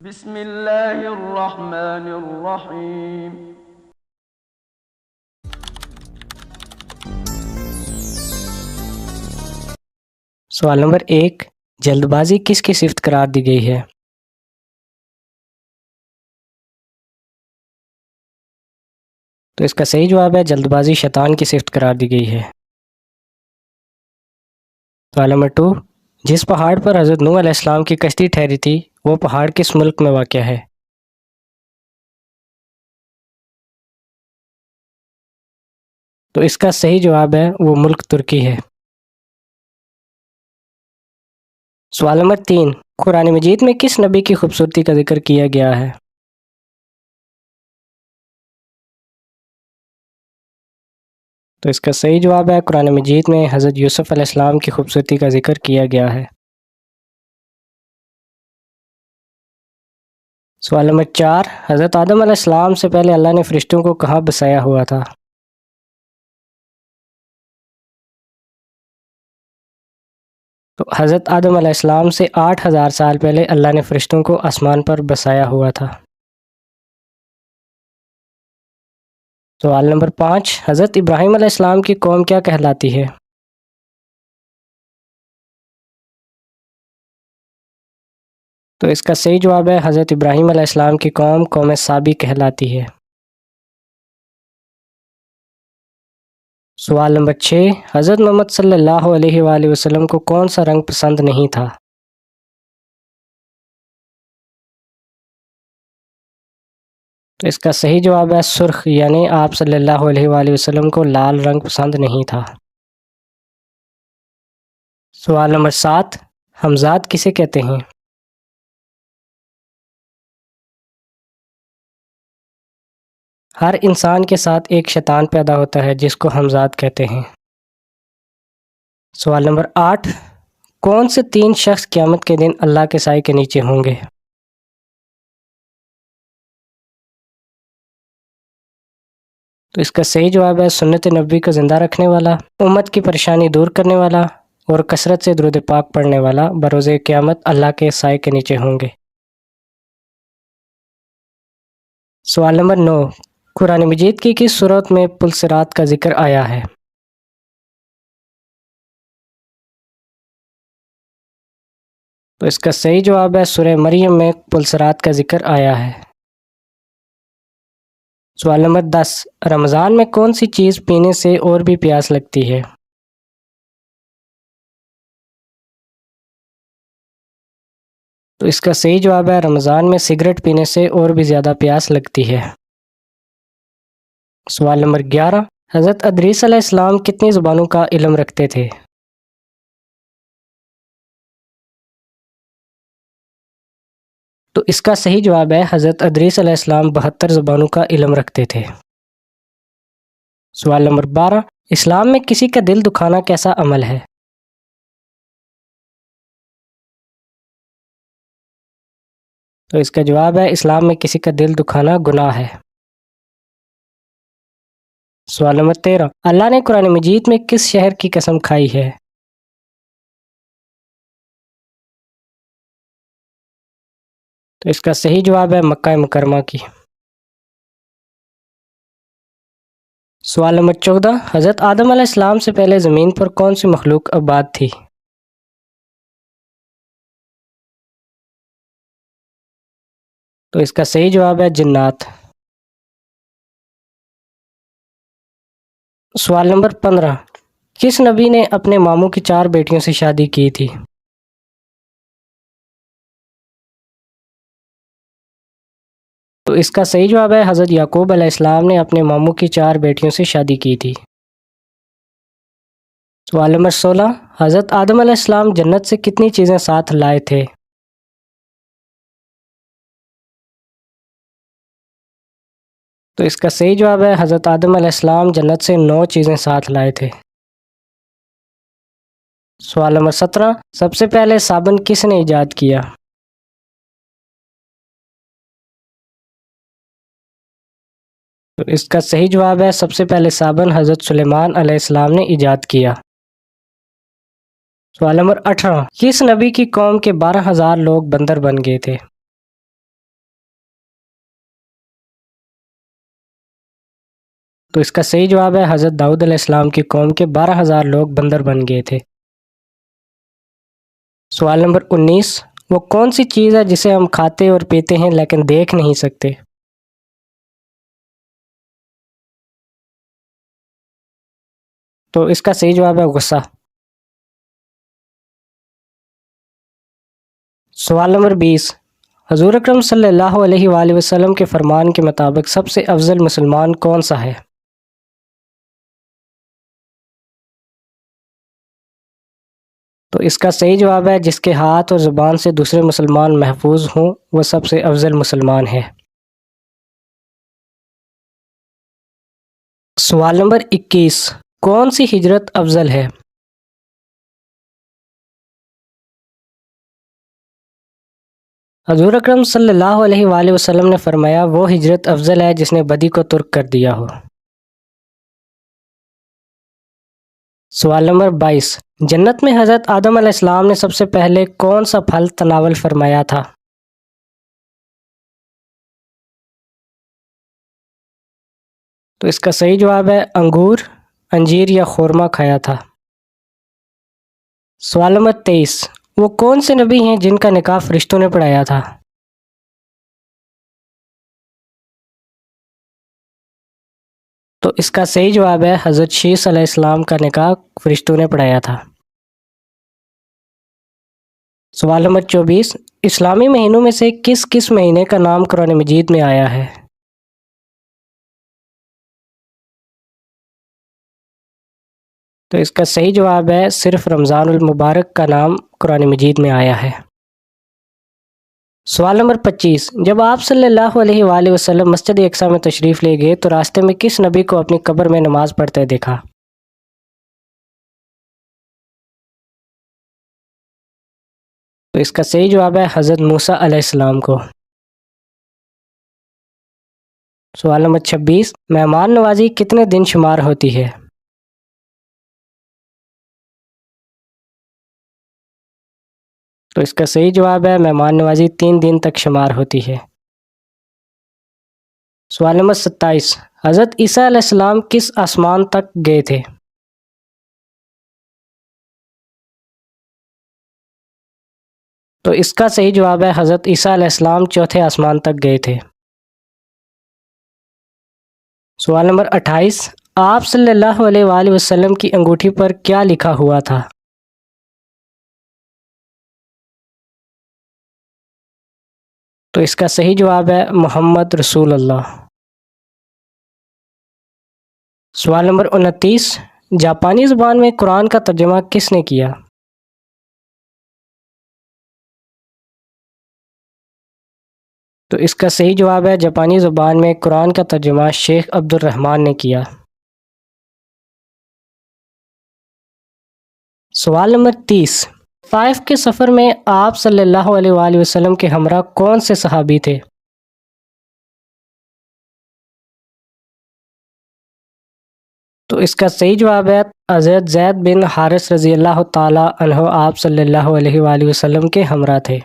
بسم اللہ الرحمن الرحیم۔ سوال نمبر 1، جلد بازی کس کی صفت قرار دی گئی ہے؟ تو اس کا صحیح جواب ہے جلد بازی شیطان کی صفت قرار دی گئی ہے۔ سوال نمبر 2، جس پہاڑ پر حضرت نوح علیہ السلام کی کشتی ٹھہری تھی وہ پہاڑ کس ملک میں واقع ہے؟ تو اس کا صحیح جواب ہے وہ ملک ترکی ہے۔ سوال نمبر 3، قرآن مجید میں کس نبی کی خوبصورتی کا ذکر کیا گیا ہے؟ تو اس کا صحیح جواب ہے قرآن مجید میں حضرت یوسف علیہ السلام کی خوبصورتی کا ذکر کیا گیا ہے۔ سوال نمبر 4، حضرت آدم علیہ السلام سے پہلے اللہ نے فرشتوں کو کہاں بسایا ہوا تھا؟ تو حضرت آدم علیہ السلام سے 8000 سال پہلے اللہ نے فرشتوں کو آسمان پر بسایا ہوا تھا۔ سوال نمبر 5، حضرت ابراہیم علیہ السلام کی قوم کیا کہلاتی ہے؟ تو اس کا صحیح جواب ہے حضرت ابراہیم علیہ السلام کی قوم قوم سابی کہلاتی ہے۔ سوال نمبر 6، حضرت محمد صلی اللہ علیہ وآلہ وسلم کو کون سا رنگ پسند نہیں تھا؟ تو اس کا صحیح جواب ہے سرخ، یعنی آپ صلی اللہ علیہ وآلہ وسلم کو لال رنگ پسند نہیں تھا۔ سوال نمبر 7، ہمزاد کسے کہتے ہیں؟ ہر انسان کے ساتھ ایک شیطان پیدا ہوتا ہے جس کو ہمزاد کہتے ہیں۔ سوال نمبر 8، کون سے 3 شخص قیامت کے دن اللہ کے سائے کے نیچے ہوں گے؟ تو اس کا صحیح جواب ہے سنت نبوی کو زندہ رکھنے والا، امت کی پریشانی دور کرنے والا اور کثرت سے درود پاک پڑھنے والا بروز قیامت اللہ کے سائے کے نیچے ہوں گے۔ سوال نمبر 9، قرآن مجید کی کس سورت میں پل صراط کا ذکر آیا ہے؟ تو اس کا صحیح جواب ہے سورہ مریم میں پل صراط کا ذکر آیا ہے۔ سوال نمبر 10، رمضان میں کون سی چیز پینے سے اور بھی پیاس لگتی ہے؟ تو اس کا صحیح جواب ہے رمضان میں سگریٹ پینے سے اور بھی زیادہ پیاس لگتی ہے۔ سوال نمبر 11، حضرت ادریس علیہ السلام کتنی زبانوں کا علم رکھتے تھے؟ تو اس کا صحیح جواب ہے حضرت ادریس علیہ السلام 72 زبانوں کا علم رکھتے تھے۔ سوال نمبر 12، اسلام میں کسی کا دل دکھانا کیسا عمل ہے؟ تو اس کا جواب ہے اسلام میں کسی کا دل دکھانا گناہ ہے۔ سوال نمبر 13، اللہ نے قرآن مجید میں کس شہر کی قسم کھائی ہے؟ تو اس کا صحیح جواب ہے مکہ مکرمہ کی۔ سوال نمبر 14، حضرت آدم علیہ السلام سے پہلے زمین پر کون سی مخلوق آباد تھی؟ تو اس کا صحیح جواب ہے جنات۔ سوال نمبر 15، کس نبی نے اپنے ماموں کی 4 بیٹیوں سے شادی کی تھی؟ تو اس کا صحیح جواب ہے حضرت یعقوب علیہ السلام نے اپنے ماموں کی 4 بیٹیوں سے شادی کی تھی۔ سوال نمبر 16، حضرت آدم علیہ السلام جنت سے کتنی چیزیں ساتھ لائے تھے؟ تو اس کا صحیح جواب ہے حضرت آدم علیہ السلام جنت سے 9 چیزیں ساتھ لائے تھے۔ سوال نمبر 17، سب سے پہلے صابن کس نے ایجاد کیا؟ تو اس کا صحیح جواب ہے سب سے پہلے صابن حضرت سلیمان علیہ السلام نے ایجاد کیا۔ سوال نمبر 18، کس نبی کی قوم کے 12,000 لوگ بندر بن گئے تھے؟ تو اس کا صحیح جواب ہے حضرت داؤد علیہ السلام کی قوم کے 12,000 لوگ بندر بن گئے تھے۔ سوال نمبر 19، وہ کون سی چیز ہے جسے ہم کھاتے اور پیتے ہیں لیکن دیکھ نہیں سکتے؟ تو اس کا صحیح جواب ہے غصہ۔ سوال نمبر 20، حضور اکرم صلی اللہ علیہ وآلہ وسلم کے فرمان کے مطابق سب سے افضل مسلمان کون سا ہے؟ تو اس کا صحیح جواب ہے جس کے ہاتھ اور زبان سے دوسرے مسلمان محفوظ ہوں وہ سب سے افضل مسلمان ہے۔ سوال نمبر 21، کون سی ہجرت افضل ہے؟ حضور اکرم صلی اللہ علیہ وآلہ وسلم نے فرمایا وہ ہجرت افضل ہے جس نے بدی کو ترک کر دیا ہو۔ سوال نمبر 22، جنت میں حضرت آدم علیہ السلام نے سب سے پہلے کون سا پھل تناول فرمایا تھا؟ تو اس کا صحیح جواب ہے انگور، انجیر یا خورما کھایا تھا۔ سوال نمبر 23، وہ کون سے نبی ہیں جن کا نکاح فرشتوں نے پڑھایا تھا؟ تو اس کا صحیح جواب ہے حضرت شیس علیہ السلام کا نکاح فرشتوں نے پڑھایا تھا۔ سوال نمبر 24، اسلامی مہینوں میں سے کس مہینے کا نام قرآن مجید میں آیا ہے؟ تو اس کا صحیح جواب ہے صرف رمضان المبارک کا نام قرآن مجید میں آیا ہے۔ سوال نمبر 25، جب آپ صلی اللہ علیہ وآلہ وسلم مسجد اقصی میں تشریف لے گئے تو راستے میں کس نبی کو اپنی قبر میں نماز پڑھتے دیکھا؟ تو اس کا صحیح جواب ہے حضرت موسیٰ علیہ السلام کو۔ سوال نمبر 26، مہمان نوازی کتنے دن شمار ہوتی ہے؟ تو اس کا صحیح جواب ہے مہمان نوازی 3 دن تک شمار ہوتی ہے۔ سوال نمبر 27، حضرت عیسیٰ علیہ السلام کس آسمان تک گئے تھے؟ تو اس کا صحیح جواب ہے حضرت عیسیٰ علیہ السلام 4تھے آسمان تک گئے تھے۔ سوال نمبر 28، آپ صلی اللہ علیہ وآلہ وسلم کی انگوٹھی پر کیا لکھا ہوا تھا؟ تو اس کا صحیح جواب ہے محمد رسول اللہ۔ سوال نمبر 29، جاپانی زبان میں قرآن کا ترجمہ کس نے کیا؟ تو اس کا صحیح جواب ہے جاپانی زبان میں قرآن کا ترجمہ شیخ عبد الرحمن نے کیا۔ سوال نمبر 30، طائف کے سفر میں آپ صلی اللہ علیہ وآلہ وسلم کے ہمراہ کون سے صحابی تھے؟ تو اس کا صحیح جواب ہے حضرت زید بن حارث رضی اللہ تعالی عنہ آپ صلی اللہ علیہ وآلہ وسلم کے ہمراہ تھے۔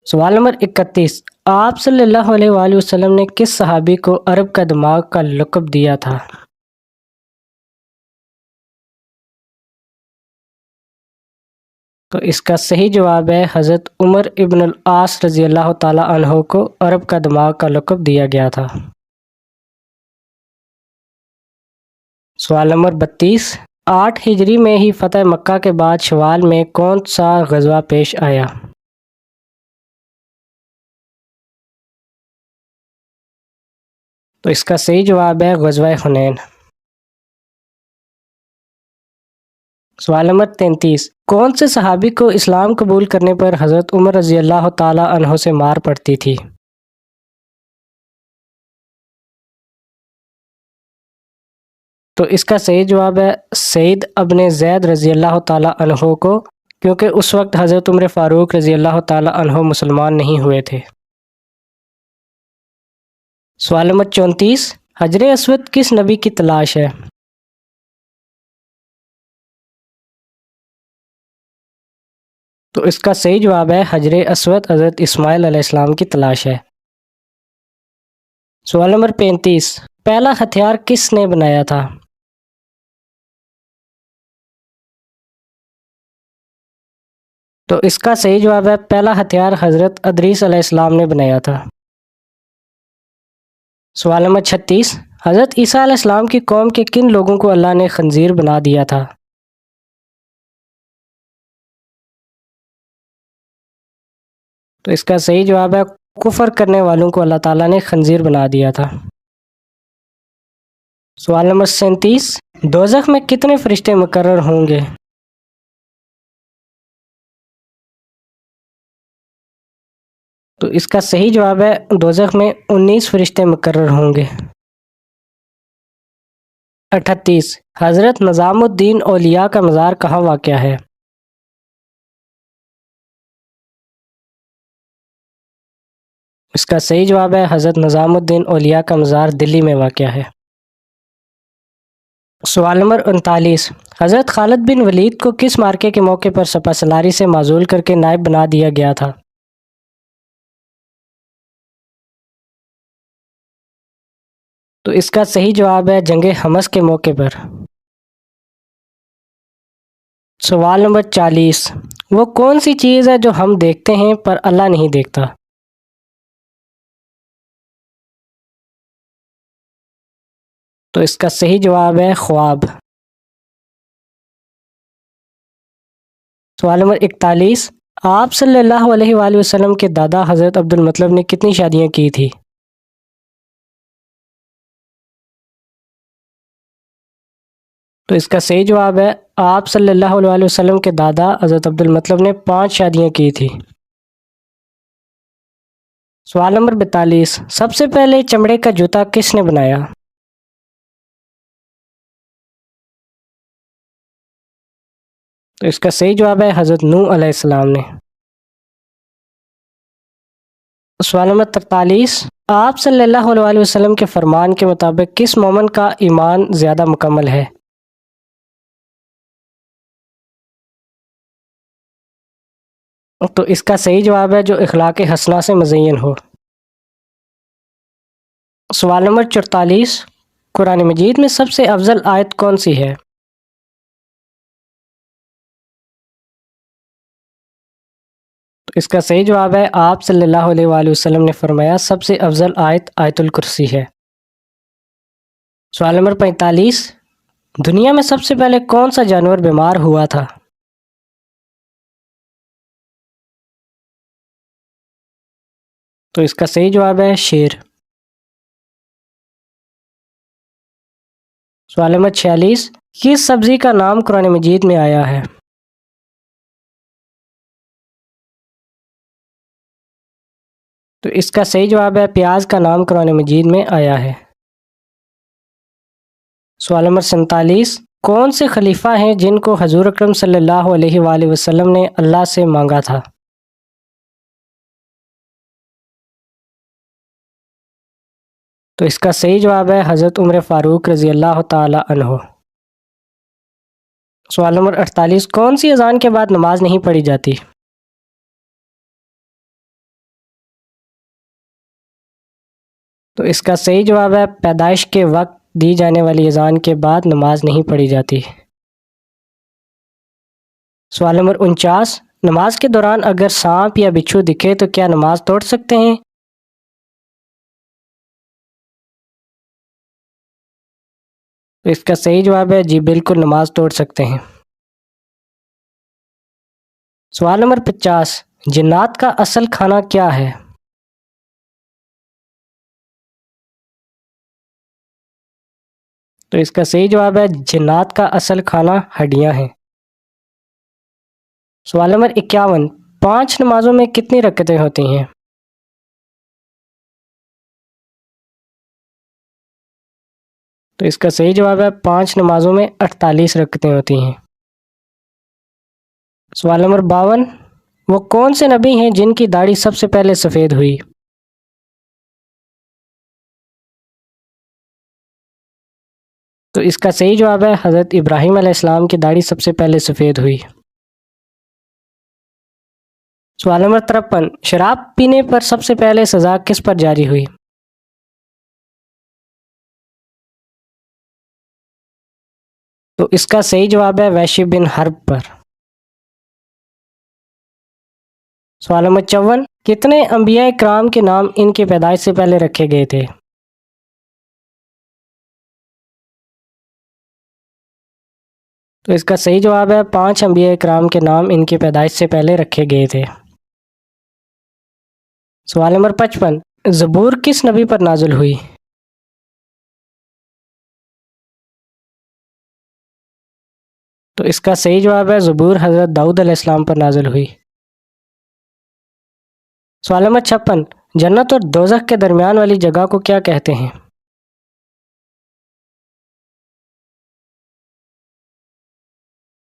سوال نمبر 31، آپ صلی اللہ علیہ وآلہ وسلم نے کس صحابی کو عرب کا دماغ کا لقب دیا تھا؟ تو اس کا صحیح جواب ہے حضرت عمر ابن العاص رضی اللہ تعالی عنہ کو عرب کا دماغ کا لقب دیا گیا تھا۔ سوال نمبر 32، 8 ہجری میں ہی فتح مکہ کے بعد شوال میں کون سا غزوہ پیش آیا؟ تو اس کا صحیح جواب ہے غزوہ حنین۔ سوال نمبر 33، کون سے صحابی کو اسلام قبول کرنے پر حضرت عمر رضی اللہ تعالی عنہ سے مار پڑتی تھی؟ تو اس کا صحیح جواب ہے سعید ابن زید رضی اللہ تعالی عنہ کو، کیونکہ اس وقت حضرت عمر فاروق رضی اللہ تعالی عنہ مسلمان نہیں ہوئے تھے۔ سوال نمبر 34، حجر اسود کس نبی کی تلاش ہے؟ تو اس کا صحیح جواب ہے حجر اسود حضرت اسماعیل علیہ السلام کی تلاش ہے۔ سوال نمبر 35، پہلا ہتھیار کس نے بنایا تھا؟ تو اس کا صحیح جواب ہے پہلا ہتھیار حضرت ادریس علیہ السلام نے بنایا تھا۔ سوال نمبر 36، حضرت عیسیٰ علیہ السلام کی قوم کے کن لوگوں کو اللہ نے خنزیر بنا دیا تھا؟ تو اس کا صحیح جواب ہے کفر کرنے والوں کو اللہ تعالیٰ نے خنزیر بنا دیا تھا۔ سوال نمبر 37، دوزخ میں کتنے فرشتے مقرر ہوں گے؟ تو اس کا صحیح جواب ہے دوزخ میں 19 فرشتے مقرر ہوں گے۔ 38، حضرت نظام الدین اولیاء کا مزار کہاں واقع ہے؟ اس کا صحیح جواب ہے حضرت نظام الدین اولیاء کا مزار دلی میں واقع ہے۔ سوال نمبر 39، حضرت خالد بن ولید کو کس مارکے کے موقع پر سپہ سالاری سے معزول کر کے نائب بنا دیا گیا تھا؟ تو اس کا صحیح جواب ہے جنگ حمص کے موقع پر۔ سوال نمبر 40، وہ کون سی چیز ہے جو ہم دیکھتے ہیں پر اللہ نہیں دیکھتا؟ تو اس کا صحیح جواب ہے خواب۔ سوال نمبر 41، آپ صلی اللہ علیہ وآلہ وسلم کے دادا حضرت عبد المطلب نے کتنی شادیاں کی تھی؟ تو اس کا صحیح جواب ہے آپ صلی اللہ علیہ وسلم کے دادا حضرت عبد المطلب نے 5 شادیاں کی تھی۔ سوال نمبر 42، سب سے پہلے چمڑے کا جوتا کس نے بنایا؟ تو اس کا صحیح جواب ہے حضرت نوح علیہ السلام نے۔ سوال نمبر 43، آپ صلی اللہ علیہ وسلم کے فرمان کے مطابق کس مومن کا ایمان زیادہ مکمل ہے؟ تو اس کا صحیح جواب ہے جو اخلاق حسنہ سے مزین ہو۔ سوال نمبر 44، قرآن مجید میں سب سے افضل آیت کون سی ہے؟ تو اس کا صحیح جواب ہے آپ صلی اللہ علیہ وآلہ وسلم نے فرمایا سب سے افضل آیت آیت الکرسی ہے۔ سوال نمبر 45، دنیا میں سب سے پہلے کون سا جانور بیمار ہوا تھا؟ تو اس کا صحیح جواب ہے شیر۔ سوال نمبر 46، کس سبزی کا نام قرآن مجید میں آیا ہے؟ تو اس کا صحیح جواب ہے پیاز کا نام قرآن مجید میں آیا ہے۔ سوال نمبر 47، کون سے خلیفہ ہیں جن کو حضور اکرم صلی اللہ علیہ وآلہ وسلم نے اللہ سے مانگا تھا؟ تو اس کا صحیح جواب ہے حضرت عمر فاروق رضی اللہ تعالی عنہ۔ سوال نمبر 48، کون سی اذان کے بعد نماز نہیں پڑھی جاتی؟ تو اس کا صحیح جواب ہے پیدائش کے وقت دی جانے والی اذان کے بعد نماز نہیں پڑھی جاتی۔ سوال نمبر 49، نماز کے دوران اگر سانپ یا بچھو دکھے تو کیا نماز توڑ سکتے ہیں؟ تو اس کا صحیح جواب ہے جی بالکل نماز توڑ سکتے ہیں۔ سوال نمبر 50، جنات کا اصل کھانا کیا ہے؟ تو اس کا صحیح جواب ہے جنات کا اصل کھانا ہڈیاں ہیں۔ سوال نمبر 51، 5 نمازوں میں کتنی رکعتیں ہوتی ہیں؟ تو اس کا صحیح جواب ہے 5 نمازوں میں 48 رکعتیں ہوتی ہیں۔ سوال نمبر 52، وہ کون سے نبی ہیں جن کی داڑھی سب سے پہلے سفید ہوئی؟ تو اس کا صحیح جواب ہے حضرت ابراہیم علیہ السلام کی داڑھی سب سے پہلے سفید ہوئی۔ سوال نمبر 53، شراب پینے پر سب سے پہلے سزا کس پر جاری ہوئی؟ تو اس کا صحیح جواب ہے وحشی بن حرب پر۔ سوال نمبر 54، کتنے انبیاء کرام کے نام ان کی پیدائش سے پہلے رکھے گئے تھے؟ تو اس کا صحیح جواب ہے 5 انبیاء کرام کے نام ان کی پیدائش سے پہلے رکھے گئے تھے۔ سوال نمبر 55، زبور کس نبی پر نازل ہوئی؟ تو اس کا صحیح جواب ہے زبور حضرت داؤد علیہ السلام پر نازل ہوئی۔ سوال نمبر 56، جنت اور دوزخ کے درمیان والی جگہ کو کیا کہتے ہیں؟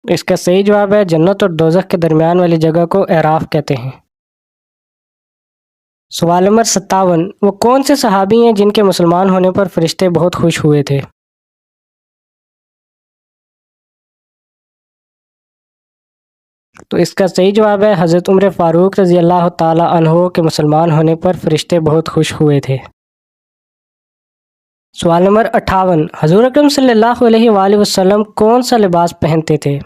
اس کا صحیح جواب ہے جنت اور دوزخ کے درمیان والی جگہ کو اعراف کہتے ہیں۔ سوال نمبر 57، وہ کون سے صحابی ہیں جن کے مسلمان ہونے پر فرشتے بہت خوش ہوئے تھے؟ تو اس کا صحیح جواب ہے حضرت عمر فاروق رضی اللہ تعالی عنہ کے مسلمان ہونے پر فرشتے بہت خوش ہوئے تھے۔ سوال نمبر 58، حضور اکرم صلی اللہ علیہ وآلہ وسلم کون سا لباس پہنتے تھے؟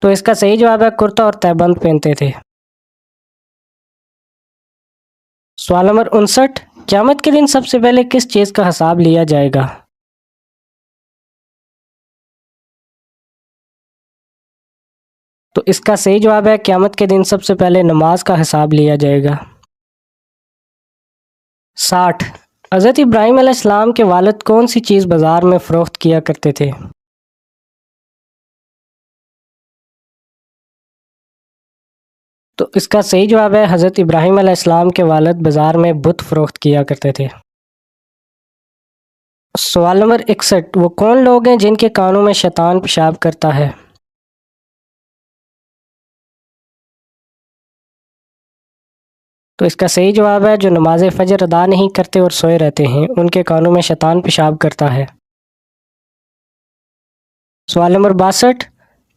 تو اس کا صحیح جواب ہے کرتا اور تہبند پہنتے تھے۔ سوال نمبر 59، قیامت کے دن سب سے پہلے کس چیز کا حساب لیا جائے گا؟ تو اس کا صحیح جواب ہے قیامت کے دن سب سے پہلے نماز کا حساب لیا جائے گا۔ 60، حضرت ابراہیم علیہ السلام کے والد کون سی چیز بازار میں فروخت کیا کرتے تھے؟ تو اس کا صحیح جواب ہے حضرت ابراہیم علیہ السلام کے والد بازار میں بت فروخت کیا کرتے تھے۔ سوال نمبر 61، وہ کون لوگ ہیں جن کے کانوں میں شیطان پیشاب کرتا ہے؟ تو اس کا صحیح جواب ہے جو نماز فجر ادا نہیں کرتے اور سوئے رہتے ہیں ان کے کانوں میں شیطان پیشاب کرتا ہے۔ سوال نمبر 62،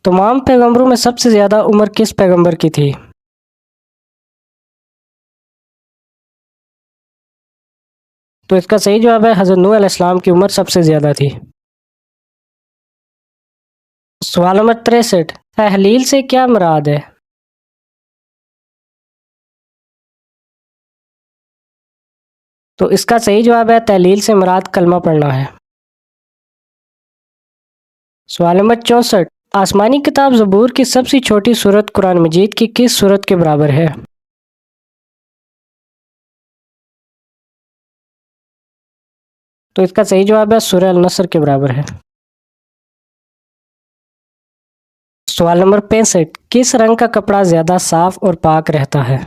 تمام پیغمبروں میں سب سے زیادہ عمر کس پیغمبر کی تھی؟ تو اس کا صحیح جواب ہے حضرت نوح علیہ السلام کی عمر سب سے زیادہ تھی۔ سوال نمبر 63، تحلیل سے کیا مراد ہے؟ تو اس کا صحیح جواب ہے تحلیل سے مراد کلمہ پڑھنا ہے۔ سوال نمبر 64، آسمانی کتاب زبور کی سب سے چھوٹی سورت قرآن مجید کی کس سورت کے برابر ہے؟ تو اس کا صحیح جواب ہے سورہ النصر کے برابر ہے۔ سوال نمبر 65، کس رنگ کا کپڑا زیادہ صاف اور پاک رہتا ہے؟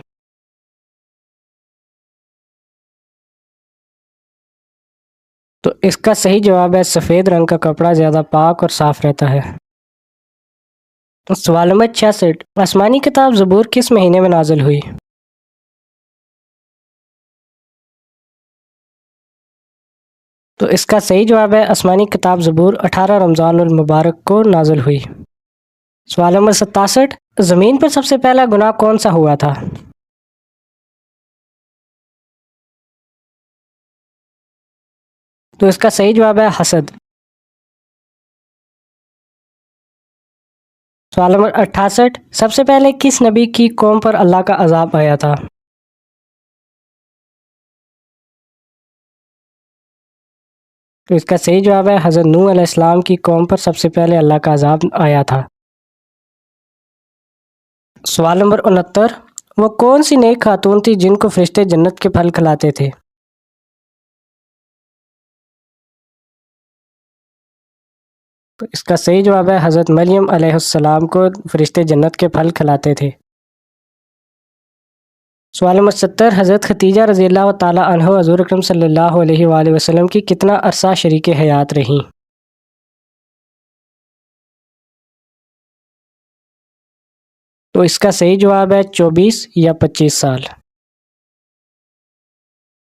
تو اس کا صحیح جواب ہے سفید رنگ کا کپڑا زیادہ پاک اور صاف رہتا ہے۔ سوال نمبر 66، آسمانی کتاب زبور کس مہینے میں نازل ہوئی؟ تو اس کا صحیح جواب ہے آسمانی کتاب زبور 18 رمضان المبارک کو نازل ہوئی۔ سوال نمبر 67، زمین پر سب سے پہلا گناہ کون سا ہوا تھا؟ تو اس کا صحیح جواب ہے حسد۔ سوال نمبر 68، سب سے پہلے کس نبی کی قوم پر اللہ کا عذاب آیا تھا؟ تو اس کا صحیح جواب ہے حضرت نوح علیہ السلام کی قوم پر سب سے پہلے اللہ کا عذاب آیا تھا۔ سوال نمبر 69، وہ کون سی نیک خاتون تھی جن کو فرشتے جنت کے پھل کھلاتے تھے؟ تو اس کا صحیح جواب ہے حضرت مریم علیہ السلام کو فرشتے جنت کے پھل کھلاتے تھے۔ سوال نمبر 70، حضرت ختیجہ رضی اللہ تعالی عنہ حضور اکرم صلی اللہ علیہ وآلہ وسلم کی کتنا عرصہ شریک حیات رہیں؟ تو اس کا صحیح جواب ہے 24 یا 25 سال۔